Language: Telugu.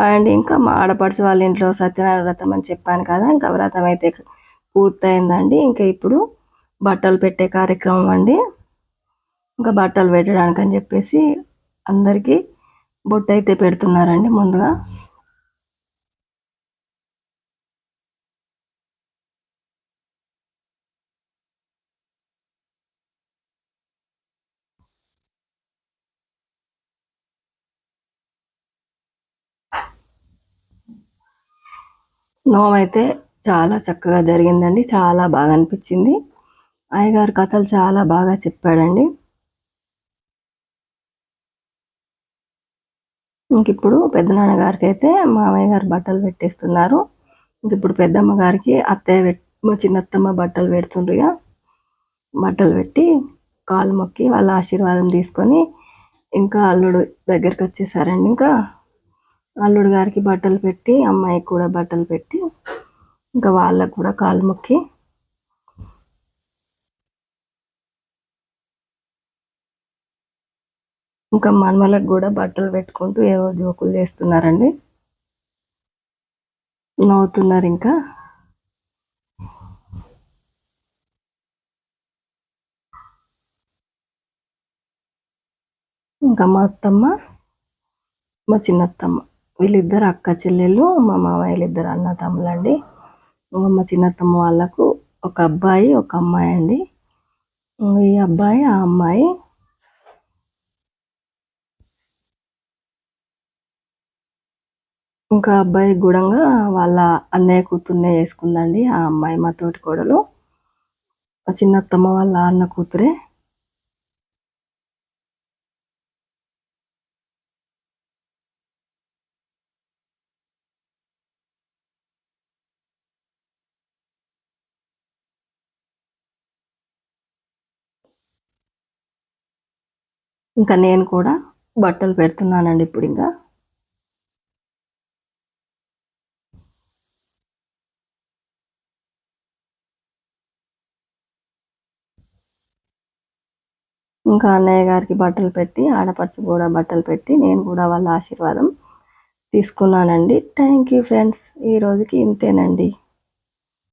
అండ్ ఇంకా మా ఆడపడుచు వాళ్ళ ఇంట్లో సత్యనారాయణ వ్రతం అని చెప్పాను కదా, ఇంకా వ్రతం అయితే పూర్తయిందండి. ఇంకా ఇప్పుడు బట్టలు పెట్టే కార్యక్రమం అండి. ఇంకా బట్టలు పెట్టడానికి అని చెప్పేసి అందరికీ బొట్టు అయితే పెడుతున్నారండి ముందుగా. నోమైతే చాలా చక్కగా జరిగిందండి. చాలా బాగా అనిపించింది. అయ్యగారు కథలు చాలా బాగా చెప్పాడండి. ఇంక ఇప్పుడు పెద్దనాన్న గారికి అయితే మామయ్య గారు బట్టలు పెట్టేస్తున్నారు. ఇంక ఇప్పుడు పెద్దమ్మ గారికి అత్తయ్య మా చిన్నత్తమ్మ బట్టలు పెడుతుండ్రుగా. బట్టలు పెట్టి కాలు మొక్కి వాళ్ళ ఆశీర్వాదం తీసుకొని ఇంకా అల్లుడు దగ్గరికి వచ్చేసారండి. ఇంకా అల్లుడు గారికి బట్టలు పెట్టి అమ్మాయికి కూడా బట్టలు పెట్టి ఇంకా వాళ్ళకు కూడా కాలు మొక్కి ఇంకా మనమలకు కూడా బట్టలు పెట్టుకుంటూ ఏవో జోకులు చేస్తున్నారండి, నవ్వుతున్నారు. ఇంకా మా అత్తమ్మ మా చిన్నత్తమ్మ వీళ్ళిద్దరు అక్క చెల్లెళ్ళు, మా మామయ్యలు ఇద్దరు అన్న తమ్ములండి. మా చిన్నత్తమ్మ వాళ్ళకు ఒక అబ్బాయి ఒక అమ్మాయి అండి. ఈ అబ్బాయి ఆ అమ్మాయి ఇంకా అబ్బాయి గుడంగా వాళ్ళ అన్నయ్య కూతుర్నే వేసుకుందండి. ఆ అమ్మాయి మా తోటి కోడలు, మా చిన్నత్తమ్మ వాళ్ళ అన్న కూతురే. ఇంకా నేను కూడా బట్టలు పెడుతున్నానండి ఇప్పుడు. ఇంకా అన్నయ్య గారికి బట్టలు పెట్టి ఆడపడుచు కూడా బట్టలు పెట్టి నేను కూడా వాళ్ళ ఆశీర్వాదం తీసుకున్నానండి. థ్యాంక్ యూ ఫ్రెండ్స్, ఈ రోజుకి ఇంతేనండి.